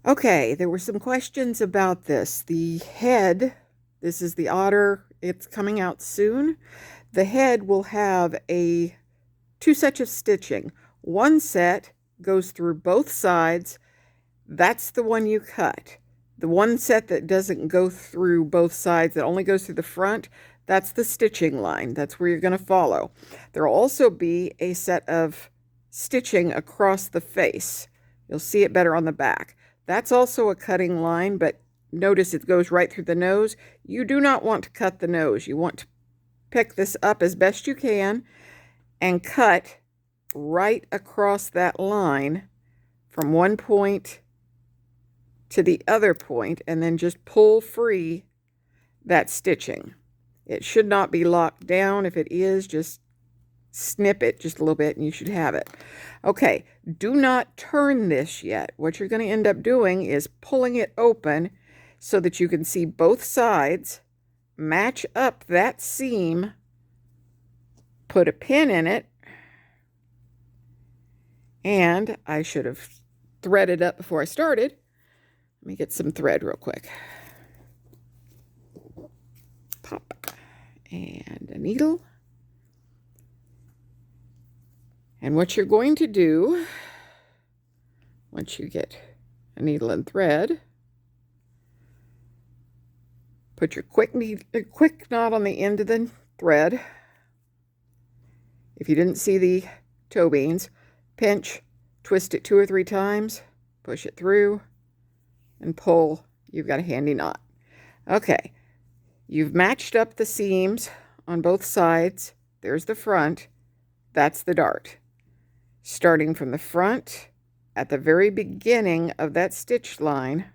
Okay, there were some questions about this. The head, this is the otter, it's coming out soon. The head will have two sets of stitching. One set goes through both sides. That's the one you cut. The one set that doesn't go through both sides, that only goes through the front, that's the stitching line. That's where you're going to follow. There will also be a set of stitching across the face. You'll see it better on the back. That's also a cutting line, but notice it goes right through the nose. You do not want to cut the nose. You want to pick this up as best you can and cut right across that line from one point to the other point, and then just pull free that stitching. It should not be locked down. If it is, just snip it just a little bit and you should have it. Okay, do not turn this yet. What you're going to end up doing is pulling it open so that you can see both sides, match up that seam, put a pin in it, and I should have threaded up before I started. Let me get some thread real quick. Pop. And a needle. And what you're going to do, once you get a needle and thread, put your quick knot on the end of the thread. If you didn't see the toe beans, pinch, twist it 2 or 3 times, push it through, and pull. You've got a handy knot. Okay, you've matched up the seams on both sides. There's the front. That's the dart. Starting from the front, at the very beginning of that stitch line,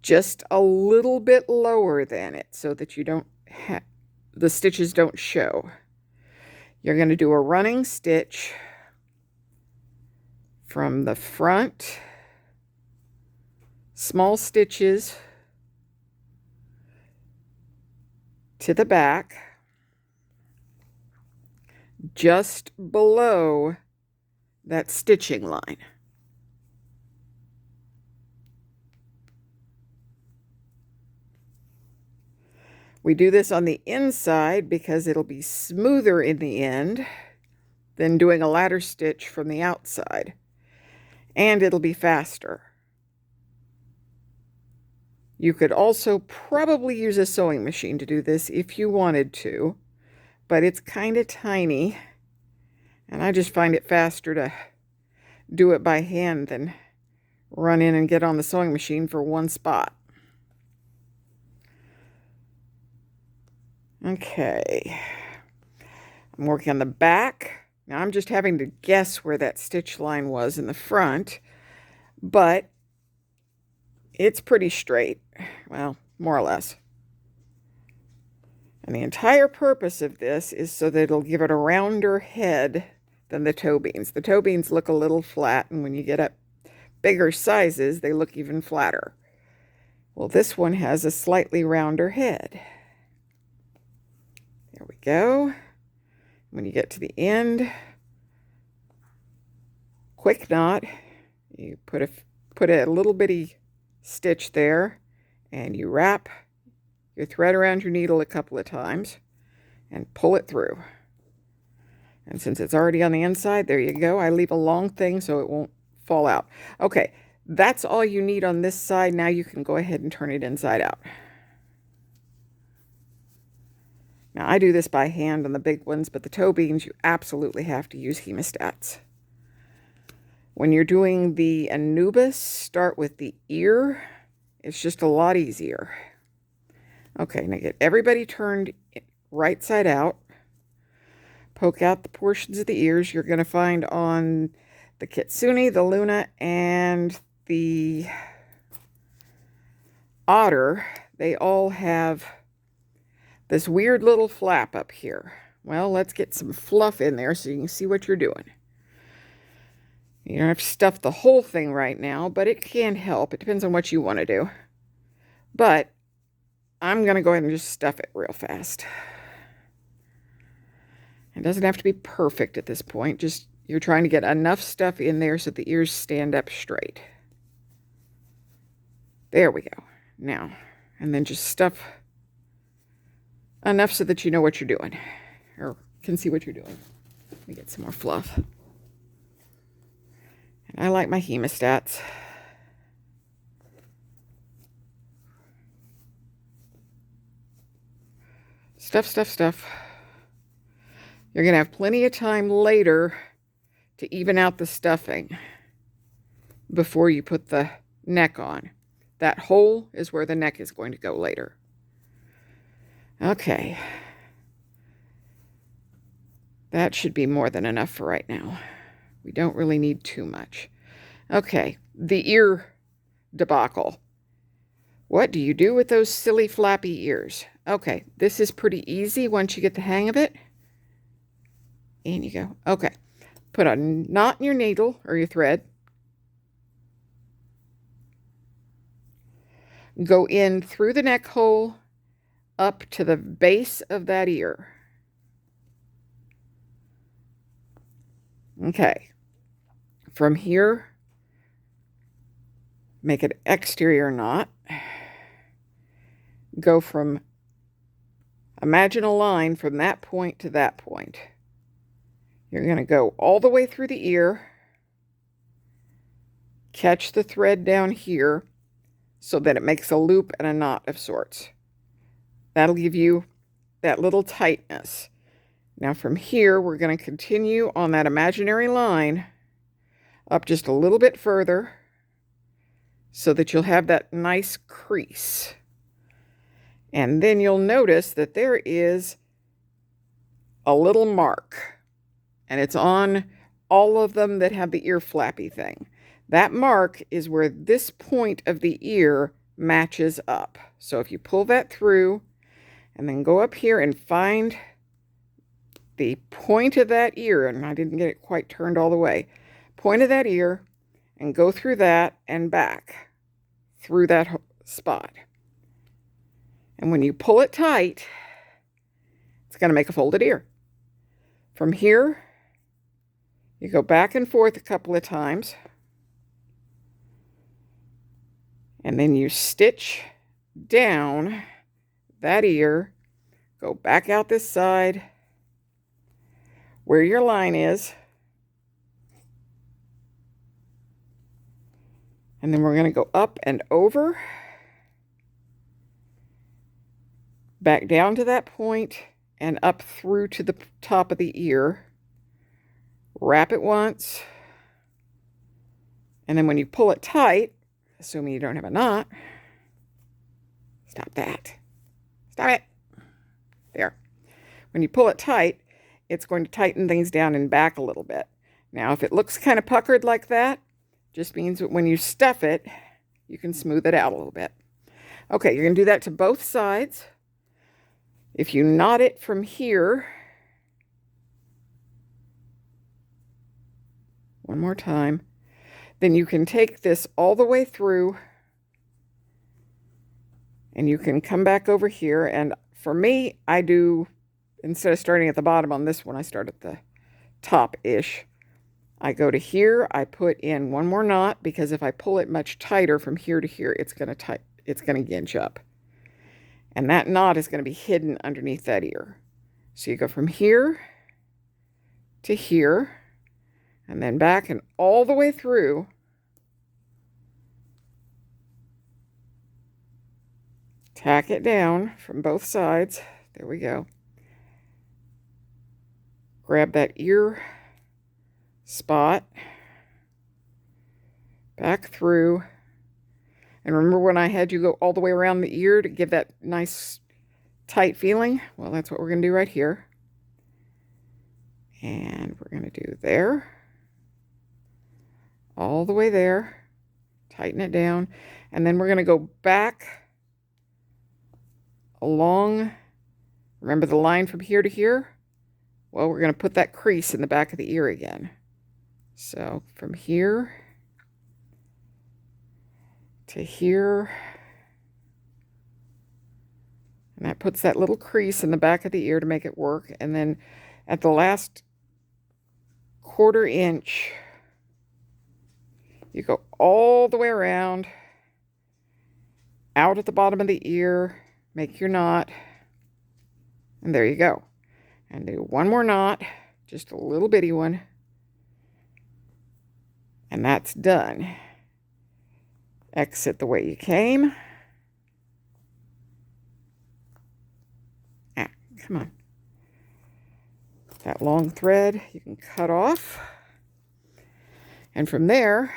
just a little bit lower than it so that you don't have, the stitches don't show. You're going to do a running stitch from the front, small stitches to the back, just below that stitching line. We do this on the inside because it'll be smoother in the end than doing a ladder stitch from the outside, and it'll be faster. You could also probably use a sewing machine to do this if you wanted to, but it's kind of tiny, and I just find it faster to do it by hand than run in and get on the sewing machine for one spot. Okay, I'm working on the back. Now I'm just having to guess where that stitch line was in the front, but it's pretty straight. Well, more or less. And the entire purpose of this is so that it'll give it a rounder head than the toe beans. The toe beans look a little flat, and when you get up bigger sizes, they look even flatter. Well, this one has a slightly rounder head. There we go. When you get to the end, quick knot. You put a little bitty stitch there, and you wrap your thread around your needle a couple of times and pull it through. And since it's already on the inside, there you go. I leave a long thing so it won't fall out. Okay, that's all you need on this side. Now you can go ahead and turn it inside out. Now I do this by hand on the big ones, but the toe beans, you absolutely have to use hemostats. When you're doing the Anubis, start with the ear. It's just a lot easier. Okay, now get everybody turned right side out. Poke out the portions of the ears you're going to find on the Kitsune, the Luna, and the otter. They all have this weird little flap up here. Well, let's get some fluff in there so you can see what you're doing. You don't have to stuff the whole thing right now, but it can help. It depends on what you want to do. But I'm going to go ahead and just stuff it real fast. It doesn't have to be perfect at this point. Just you're trying to get enough stuff in there so the ears stand up straight. There we go. Now, and then just stuff enough so that you know what you're doing, or can see what you're doing. Let me get some more fluff. And I like my hemostats. Stuff. You're going to have plenty of time later to even out the stuffing before you put the neck on. That hole is where the neck is going to go later. Okay. That should be more than enough for right now. We don't really need too much. Okay, the ear debacle. What do you do with those silly flappy ears? Okay, this is pretty easy once you get the hang of it. In you go. Okay, put a knot in your needle or your thread. Go in through the neck hole up to the base of that ear. Okay, from here, make an exterior knot. Go from, imagine a line from that point to that point. You're going to go all the way through the ear, catch the thread down here so that it makes a loop and a knot of sorts. That'll give you that little tightness. Now from here, we're going to continue on that imaginary line up just a little bit further so that you'll have that nice crease. And then you'll notice that there is a little mark. And it's on all of them that have the ear flappy thing. That mark is where this point of the ear matches up. So if you pull that through and then go up here and find the point of that ear, and I didn't get it quite turned all the way, point of that ear and go through that and back through that spot. And when you pull it tight, it's going to make a folded ear. From here, you go back and forth a couple of times, and then you stitch down that ear, go back out this side where your line is, and then we're going to go up and over, back down to that point, and up through to the top of the ear. Wrap it once, and then when you pull it tight, assuming you don't have a knot, stop that. Stop it. There. When you pull it tight, it's going to tighten things down and back a little bit. Now, if it looks kind of puckered like that, just means that when you stuff it, you can smooth it out a little bit. Okay, you're going to do that to both sides. If you knot it from here, one more time, then you can take this all the way through and you can come back over here. And for me, I do, instead of starting at the bottom on this one, I start at the top-ish. I go to here, I put in one more knot, because if I pull it much tighter from here to here, it's going to ginge up. And that knot is going to be hidden underneath that ear. So you go from here to here, and then back and all the way through. Tack it down from both sides. There we go. Grab that ear spot, back through. And remember when I had you go all the way around the ear to give that nice tight feeling? Well, that's what we're going to do right here. And we're going to do there. All the way there. Tighten it down. And then we're going to go back along. Remember the line from here to here? Well, we're going to put that crease in the back of the ear again. So from here to here, and that puts that little crease in the back of the ear to make it work. And then at the last 1/4 inch, you go all the way around out at the bottom of the ear, make your knot, and there you go. And do one more knot, just a little bitty one, and that's done. Exit the way you came. Ah, come on. That long thread you can cut off. And from there,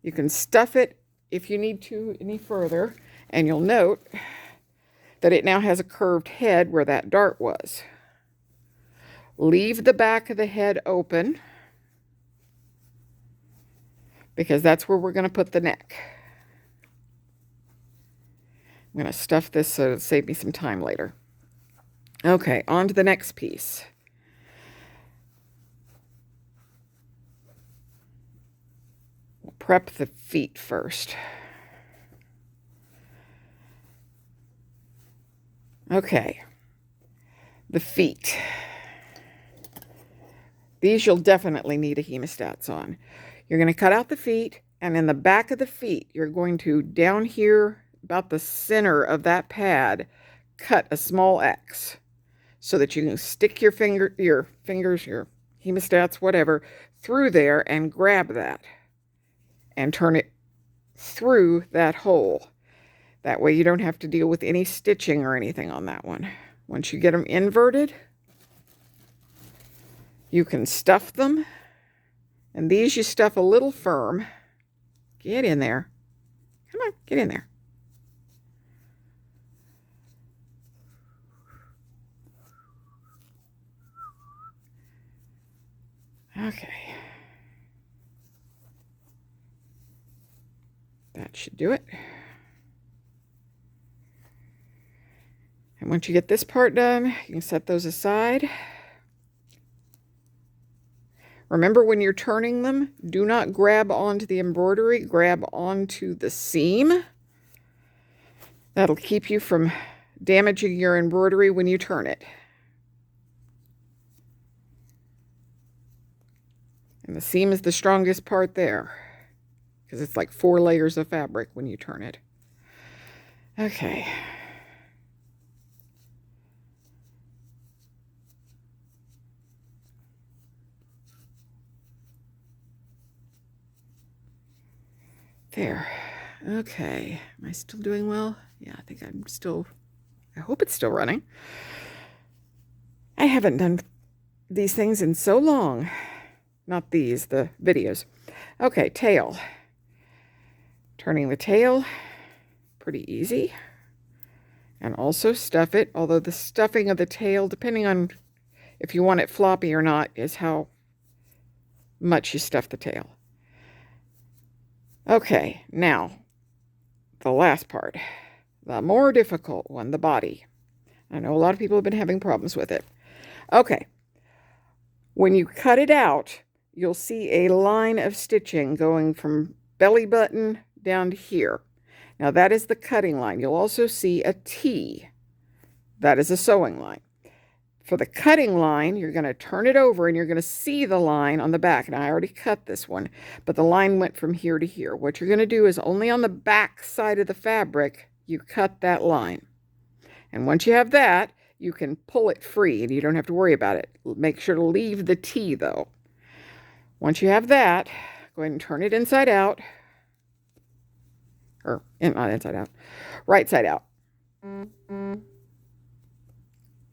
you can stuff it if you need to any further. And you'll note that it now has a curved head where that dart was. Leave the back of the head open, because that's where we're going to put the neck. I'm going to stuff this so it'll save me some time later. Okay, on to the next piece. We'll prep the feet first. Okay, the feet. These you'll definitely need a hemostats on. You're going to cut out the feet, and in the back of the feet, you're going to, down here, about the center of that pad, cut a small X so that you can stick your fingers, your hemostats, whatever, through there and grab that and turn it through that hole. That way you don't have to deal with any stitching or anything on that one. Once you get them inverted, you can stuff them. And these you stuff a little firm. Get in there. Come on, get in there. Okay. That should do it. And once you get this part done, you can set those aside. Remember, when you're turning them, do not grab onto the embroidery, grab onto the seam. That'll keep you from damaging your embroidery when you turn it. And the seam is the strongest part there, because it's like 4 layers of fabric when you turn it. Okay. There. Okay. Am I still doing well? Yeah, I think I'm still, I hope it's still running. I haven't done these things in so long. Not these, the videos. Okay, tail. Turning the tail, pretty easy. And also stuff it, although the stuffing of the tail, depending on if you want it floppy or not, is how much you stuff the tail. Okay, now, the last part. The more difficult one, the body. I know a lot of people have been having problems with it. Okay, when you cut it out, you'll see a line of stitching going from belly button down to here. Now that is the cutting line. You'll also see a T. That is a sewing line. For the cutting line, you're going to turn it over and you're going to see the line on the back. And I already cut this one, but the line went from here to here. What you're going to do is only on the back side of the fabric, you cut that line. And once you have that, you can pull it free and you don't have to worry about it. Make sure to leave the T though. Once you have that, go ahead and turn it inside out. Or not inside out, right side out.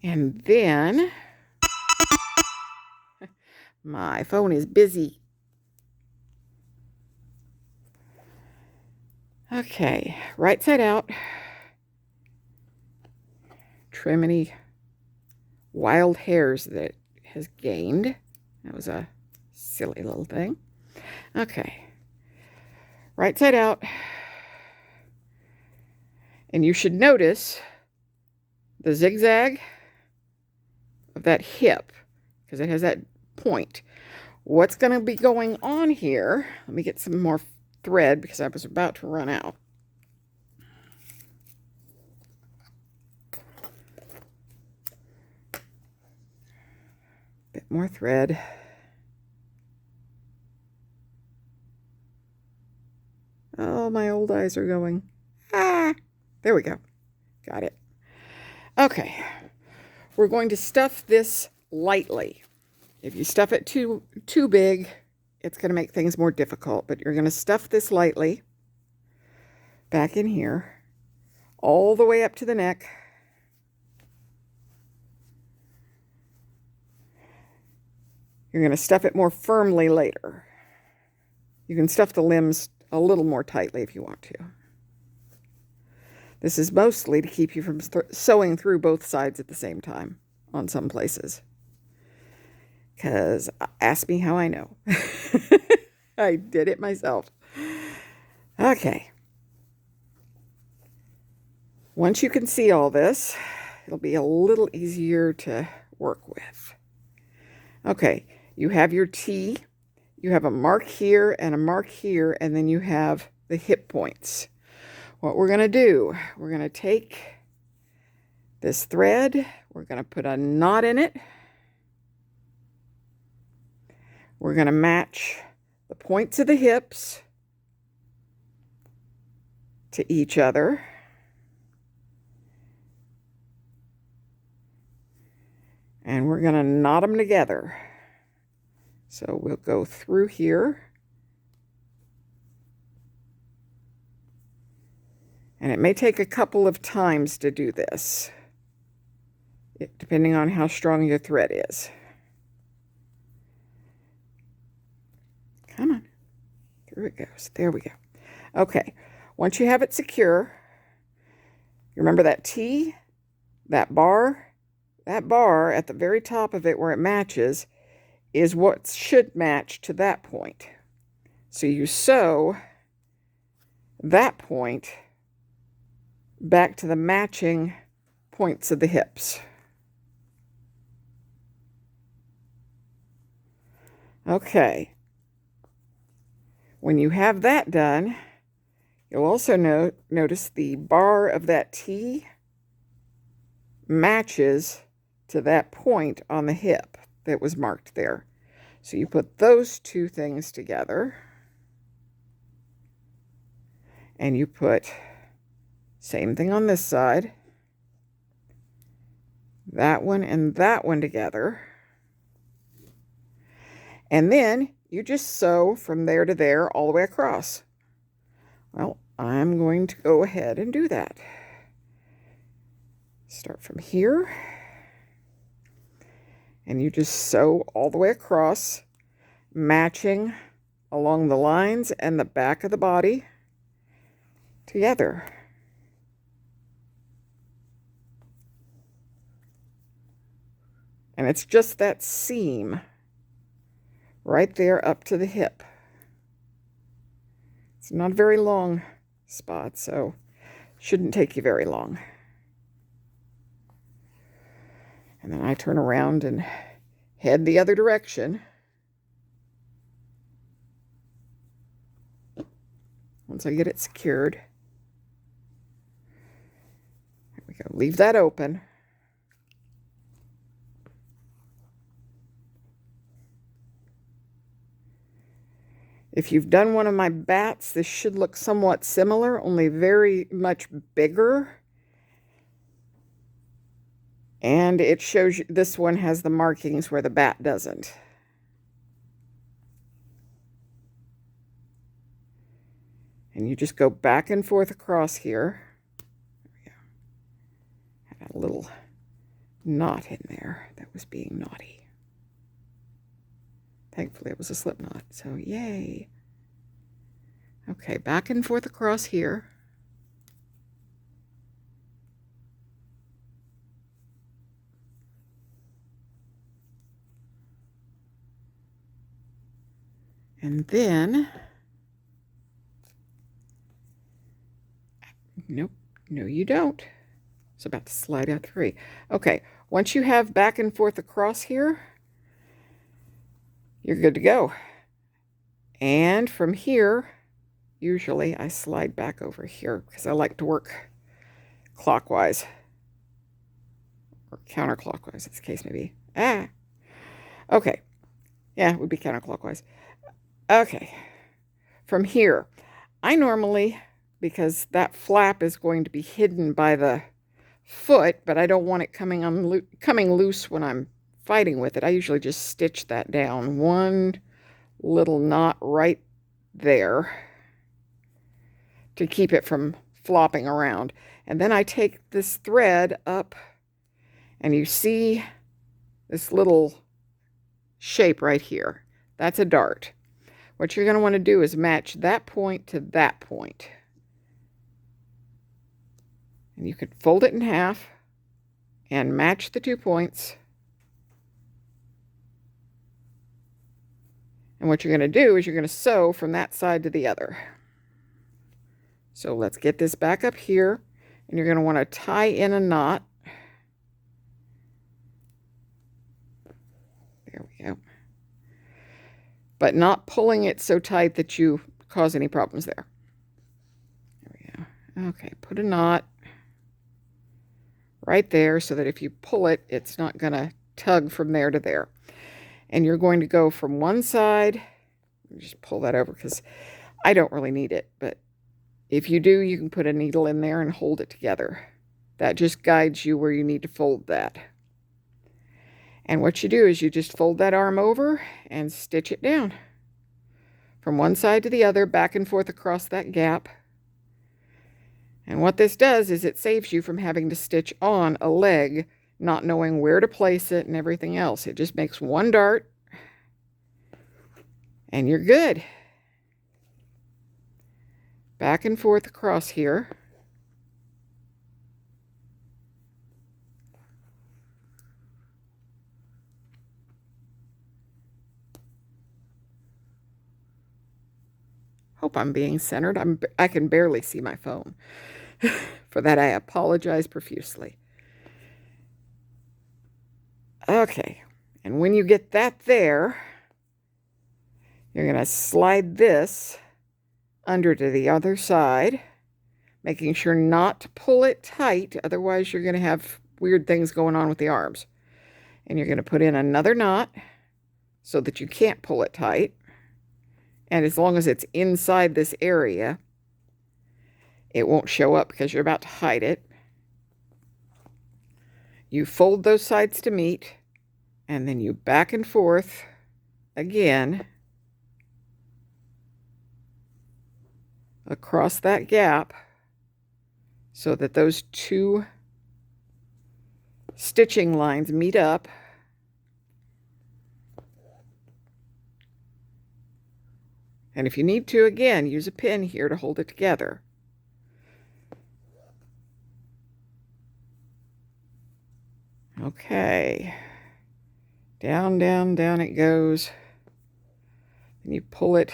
And then, my phone is busy. Okay, right side out. Trim any wild hairs that it has gained. That was a silly little thing. Okay, right side out. And you should notice the zigzag of that hip, because it has that point. What's going to be going on here, let me get some more thread because I was about to run out. Bit more thread. Oh, my old eyes are going. Ah! There we go. Got it. Okay. We're going to stuff this lightly. If you stuff it too big, it's going to make things more difficult, but you're going to stuff this lightly back in here, all the way up to the neck. You're going to stuff it more firmly later. You can stuff the limbs a little more tightly if you want to. This is mostly to keep you from sewing through both sides at the same time on some places. Because ask me how I know. I did it myself. Okay. Once you can see all this, it'll be a little easier to work with. Okay, you have your T. You have a mark here and a mark here, and then you have the hip points. What we're going to do, we're going to take this thread, we're going to put a knot in it. We're going to match the points of the hips to each other. And we're going to knot them together. So we'll go through here. And it may take a couple of times to do this, depending on how strong your thread is. Come on. Through it goes. There we go. Okay. Once you have it secure, you remember that T, that bar at the very top of it where it matches is what should match to that point. So you sew that point back to the matching points of the hips. Okay. When you have that done, you'll also notice the bar of that T matches to that point on the hip that was marked there. So you put those two things together, and you put same thing on this side, that one and that one together, and then you just sew from there to there all the way across. Well, I'm going to go ahead and do that. Start from here, and you just sew all the way across, matching along the lines and the back of the body together. And it's just that seam right there up to the hip. It's not a very long spot, so it shouldn't take you very long. And then I turn around and head the other direction. Once I get it secured. There we go. Leave that open. If you've done one of my bats, this should look somewhat similar, only very much bigger. And it shows you, this one has the markings where the bat doesn't. And you just go back and forth across here. There we go. Had a little knot in there that was being naughty. Thankfully it was a slip knot, so yay. Okay, back and forth across here. And then, nope, no you don't. It's about to slide out through. Okay, once you have back and forth across here, you're good to go. And from here, usually I slide back over here because I like to work clockwise. Or counterclockwise, as the case may be. Okay. Yeah, it would be counterclockwise. Okay. From here, I normally because that flap is going to be hidden by the foot, but I don't want it coming loose when I'm fighting with it. I usually just stitch that down. One little knot right there to keep it from flopping around. And then I take this thread up, and you see this little shape right here. That's a dart. What you're going to want to do is match that point to that point. And you could fold it in half and match the 2 points. And what you're going to do is you're going to sew from that side to the other. So let's get this back up here, and you're going to want to tie in a knot. There we go. But not pulling it so tight that you cause any problems there. There we go. Okay, put a knot right there so that if you pull it, it's not going to tug from there to there. And you're going to go from one side, just pull that over because I don't really need it, but if you do, you can put a needle in there and hold it together. That just guides you where you need to fold that. And what you do is you just fold that arm over and stitch it down from one side to the other, back and forth across that gap. And what this does is it saves you from having to stitch on a leg, not knowing where to place it and everything else. It just makes one dart, and you're good. Back and forth across here. Hope I'm being centered. I can barely see my phone. For that, I apologize profusely. Okay, and when you get that there, you're going to slide this under to the other side, making sure not to pull it tight, otherwise you're going to have weird things going on with the arms. And you're going to put in another knot so that you can't pull it tight. And as long as it's inside this area, it won't show up because you're about to hide it. You fold those sides to meet, and then you back and forth again across that gap so that those two stitching lines meet up. And if you need to, again, use a pin here to hold it together. Okay. Down, down, down it goes. And you pull it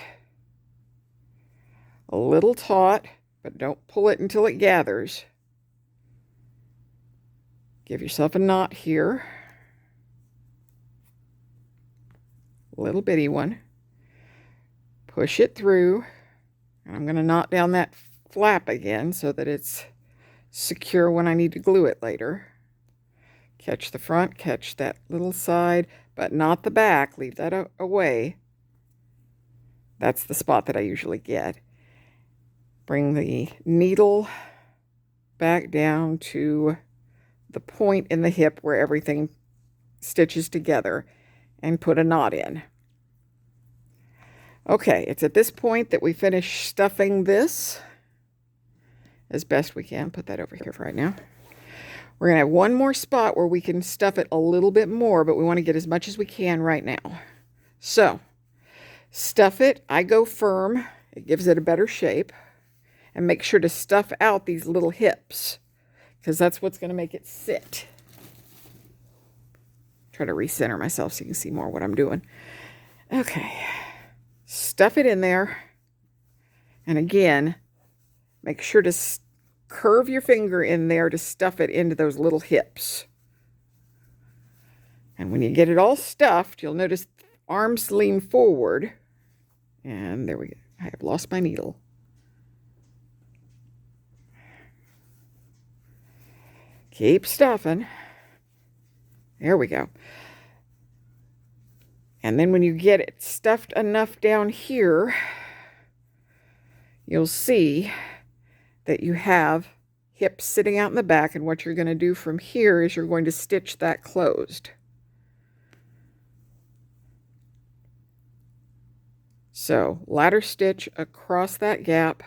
a little taut, but don't pull it until it gathers. Give yourself a knot here. A little bitty one. Push it through. And I'm going to knot down that flap again so that it's secure when I need to glue it later. Catch the front, catch that little side, but not the back. Leave that away. That's the spot that I usually get. Bring the needle back down to the point in the hip where everything stitches together and put a knot in. Okay, it's at this point that we finish stuffing this as best we can. Put that over here for right now. We're going to have one more spot where we can stuff it a little bit more, but we want to get as much as we can right now. So, stuff it. I go firm. It gives it a better shape. And make sure to stuff out these little hips, because that's what's going to make it sit. Try to recenter myself so you can see more what I'm doing. Okay. Stuff it in there. And again, make sure to curve your finger in there to stuff it into those little hips. And when you get it all stuffed, you'll notice arms lean forward. And there we go. I have lost my needle. Keep stuffing. There we go. And then when you get it stuffed enough down here, you'll see that you have hips sitting out in the back, and what you're going to do from here is you're going to stitch that closed. So ladder stitch across that gap.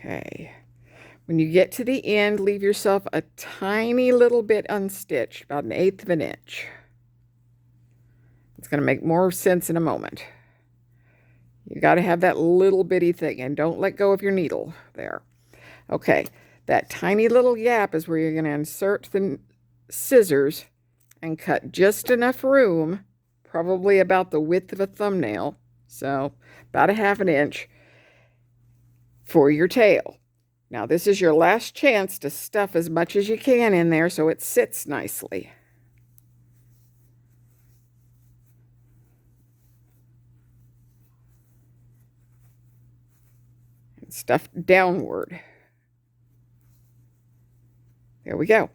Okay, when you get to the end, leave yourself a tiny little bit unstitched, about 1/8 of an inch. It's going to make more sense in a moment. You got to have that little bitty thing, and don't let go of your needle there. Okay, that tiny little gap is where you're going to insert the scissors and cut just enough room, probably about the width of a thumbnail, so about 1/2 an inch, for your tail. Now this is your last chance to stuff as much as you can in there so it sits nicely. And stuff downward. There we go.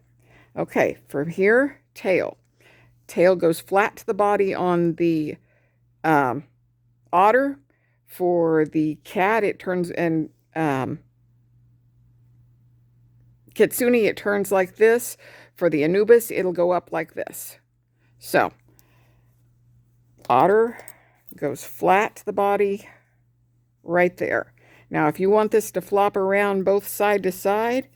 Okay, from here, tail. Tail goes flat to the body on the otter. For the cat, it turns, and Kitsune, it turns like this. For the Anubis, it'll go up like this. So, otter goes flat to the body right there. Now, if you want this to flop around both side to side,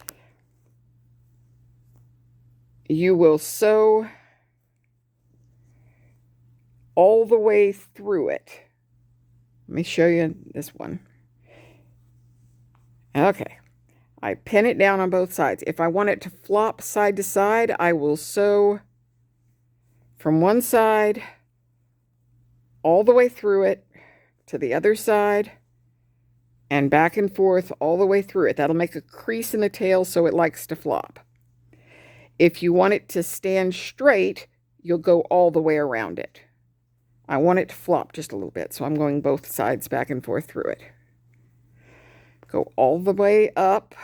you will sew all the way through it. Let me show you this one. Okay, I pin it down on both sides. If I want it to flop side to side, I will sew from one side all the way through it to the other side and back and forth all the way through it. That'll make a crease in the tail so it likes to flop. If you want it to stand straight, you'll go all the way around it. I want it to flop just a little bit, so I'm going both sides back and forth through it. Go all the way up.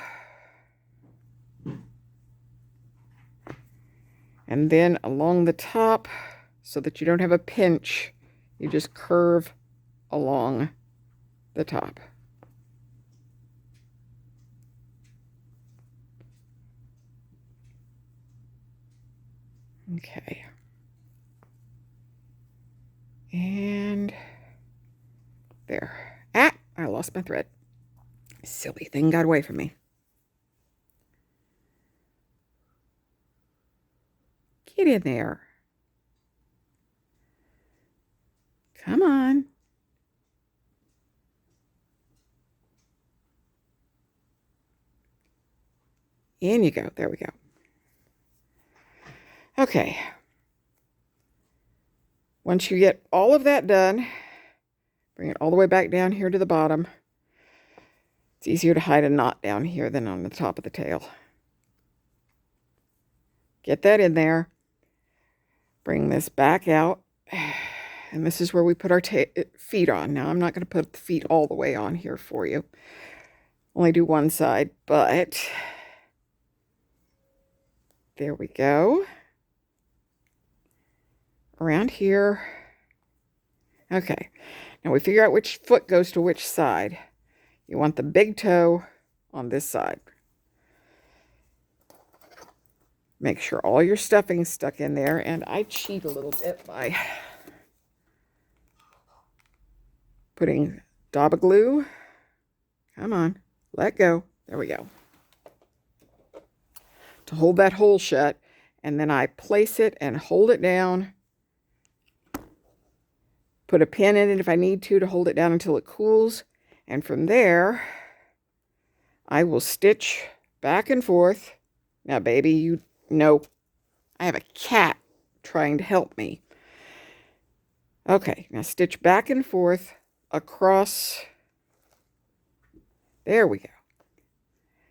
And then along the top, so that you don't have a pinch, you just curve along the top. Okay. And there. Ah, I lost my thread. Silly thing got away from me. Get in there. Come on. In you go. There we go. Okay. Once you get all of that done, bring it all the way back down here to the bottom. It's easier to hide a knot down here than on the top of the tail. Get that in there. Bring this back out. And this is where we put our feet on. Now, I'm not going to put the feet all the way on here for you. Only do one side, but there we go. Around here. Okay. Now we figure out which foot goes to which side. You want the big toe on this side. Make sure all your stuffing's stuck in there, and I cheat a little bit by putting Daba glue. Come on, let go. There we go. To hold that hole shut, and then I place it and hold it down. Put a pin in it if I need to hold it down until it cools. And from there, I will stitch back and forth. Now, baby, you know, I have a cat trying to help me. Okay, now stitch back and forth across. There we go.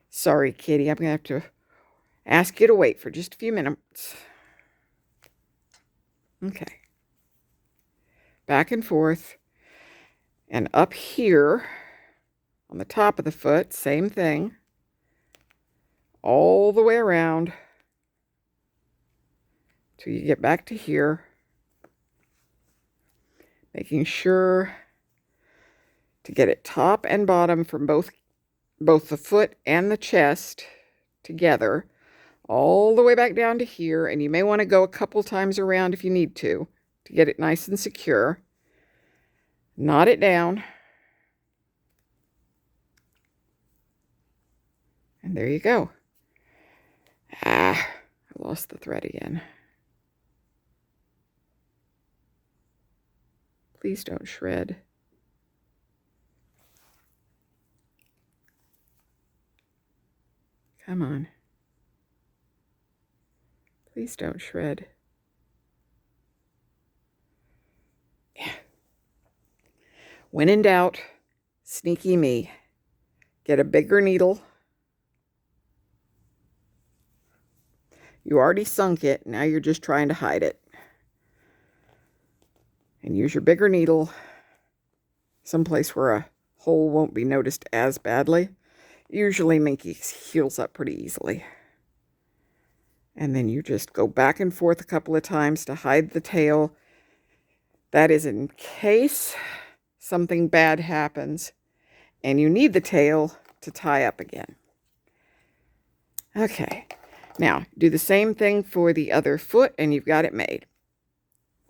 Sorry, kitty, I'm going to have to ask you to wait for just a few minutes. Okay. Back and forth. And up here on the top of the foot, same thing. All the way around till you get back to here. Making sure to get it top and bottom from both the foot and the chest together, all the way back down to here. And you may want to go a couple times around if you need to get it nice and secure. Knot it down. And there you go. I lost the thread again. Please don't shred. Come on. Please don't shred. Yeah. When in doubt, sneaky me. Get a bigger needle. You already sunk it. Now you're just trying to hide it. And use your bigger needle someplace where a hole won't be noticed as badly. Usually Minky heals up pretty easily. And then you just go back and forth a couple of times to hide the tail. That is in case something bad happens and you need the tail to tie up again. Okay, now do the same thing for the other foot and you've got it made.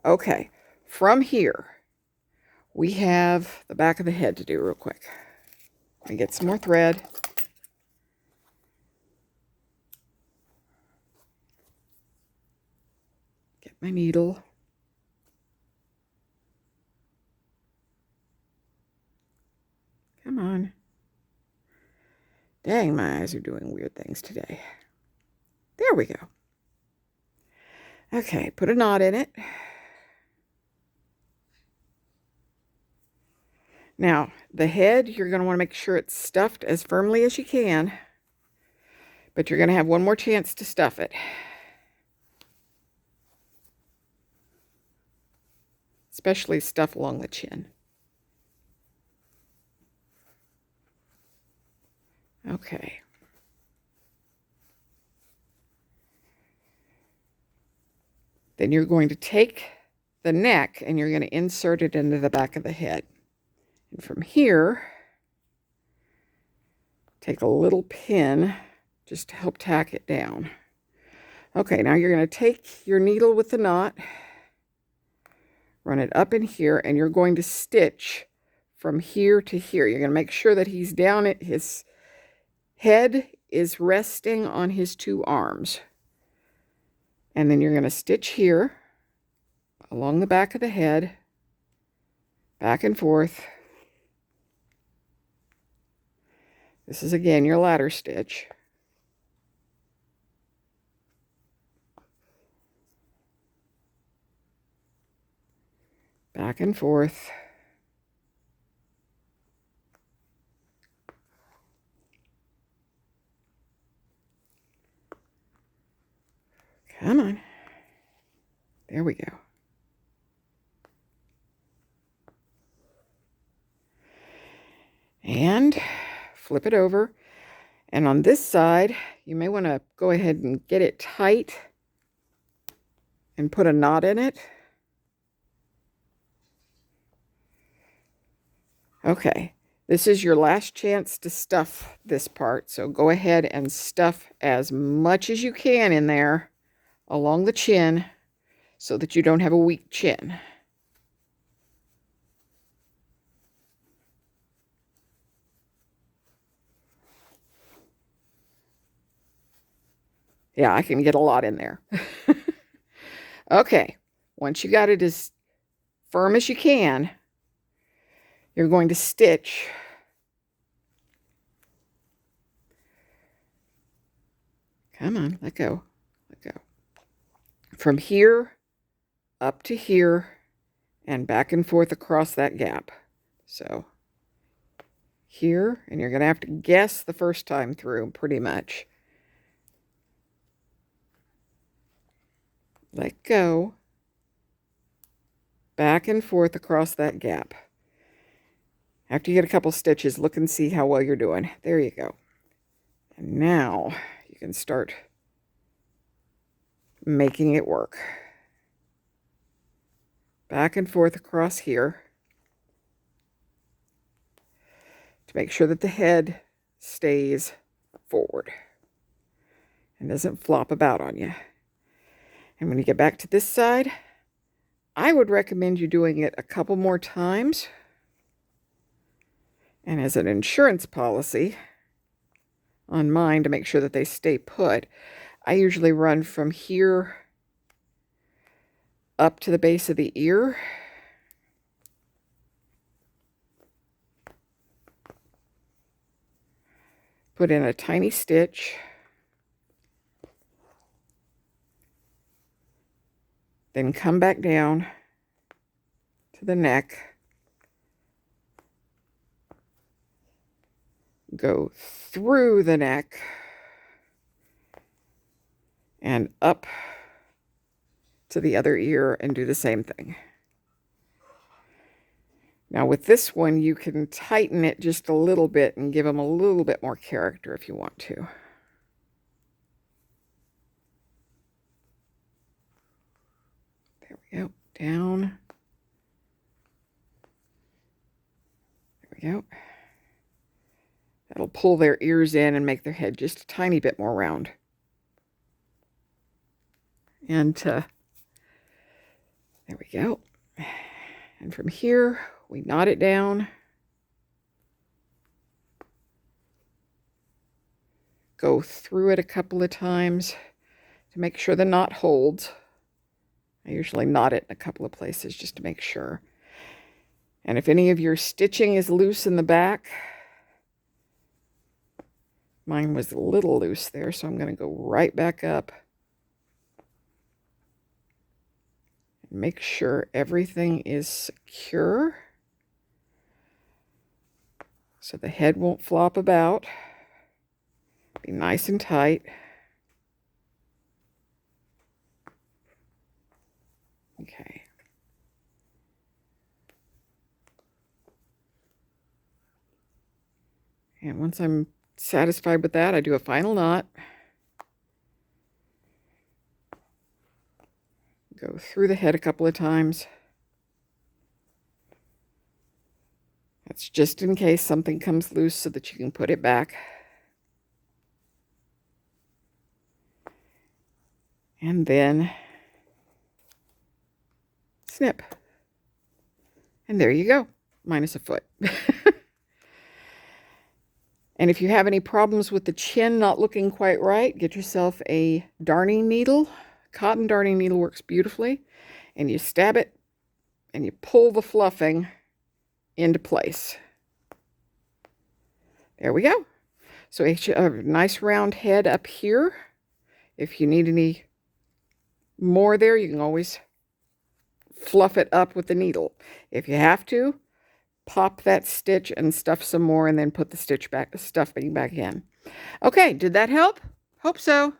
Okay, from here, we have the back of the head to do real quick. Let me get some more thread. Get my needle. Come on. Dang, my eyes are doing weird things today. There we go. Okay, put a knot in it. Now, the head, you're going to want to make sure it's stuffed as firmly as you can. But you're going to have one more chance to stuff it. Especially stuff along the chin. Okay. Then you're going to take the neck and you're going to insert it into the back of the head. And from here, take a little pin just to help tack it down. Okay, now you're going to take your needle with the knot, run it up in here, and you're going to stitch from here to here. You're going to make sure that he's down at his head is resting on his two arms. And then you're going to stitch here along the back of the head, back and forth. This is again your ladder stitch. Back and forth. Come on. There we go. And flip it over. And on this side, you may want to go ahead and get it tight and put a knot in it. Okay, this is your last chance to stuff this part. So go ahead and stuff as much as you can in there along the chin so that you don't have a weak chin. Yeah, I can get a lot in there. Okay, once you got it as firm as you can, you're going to stitch come on, let go, from here up to here and back and forth across that gap. So here, and you're going to have to guess the first time through pretty much. let go, back and forth across that gap. After you get a couple stitches, look and see how well you're doing. There you go. And now you can start making it work. Back and forth across here to make sure that the head stays forward and doesn't flop about on you. And when you get back to this side, I would recommend you doing it a couple more times. And as an insurance policy on mine to make sure that they stay put, I usually run from here up to the base of the ear. Put in a tiny stitch. Then come back down to the neck. Go through the neck and up to the other ear and do the same thing. Now with this one, you can tighten it just a little bit and give them a little bit more character if you want to. There we go. Down. There we go. That'll pull their ears in and make their head just a tiny bit more round. And there we go. And from here, we knot it down. Go through it a couple of times to make sure the knot holds. I usually knot it in a couple of places just to make sure. And if any of your stitching is loose in the back, mine was a little loose there, so I'm going to go right back up. And make sure everything is secure so the head won't flop about. Be nice and tight. Okay. And once I'm satisfied with that, I do a final knot. Go through the head a couple of times. That's just in case something comes loose so that you can put it back. And then snip. And there you go, minus a foot. And if you have any problems with the chin not looking quite right, get yourself a darning needle. Cotton darning needle works beautifully. And you stab it and you pull the fluffing into place. There we go. So a nice round head up here. If you need any more there, you can always fluff it up with the needle. If you have to, pop that stitch and stuff some more and then put the stuffing back in. Okay, did that help? Hope so.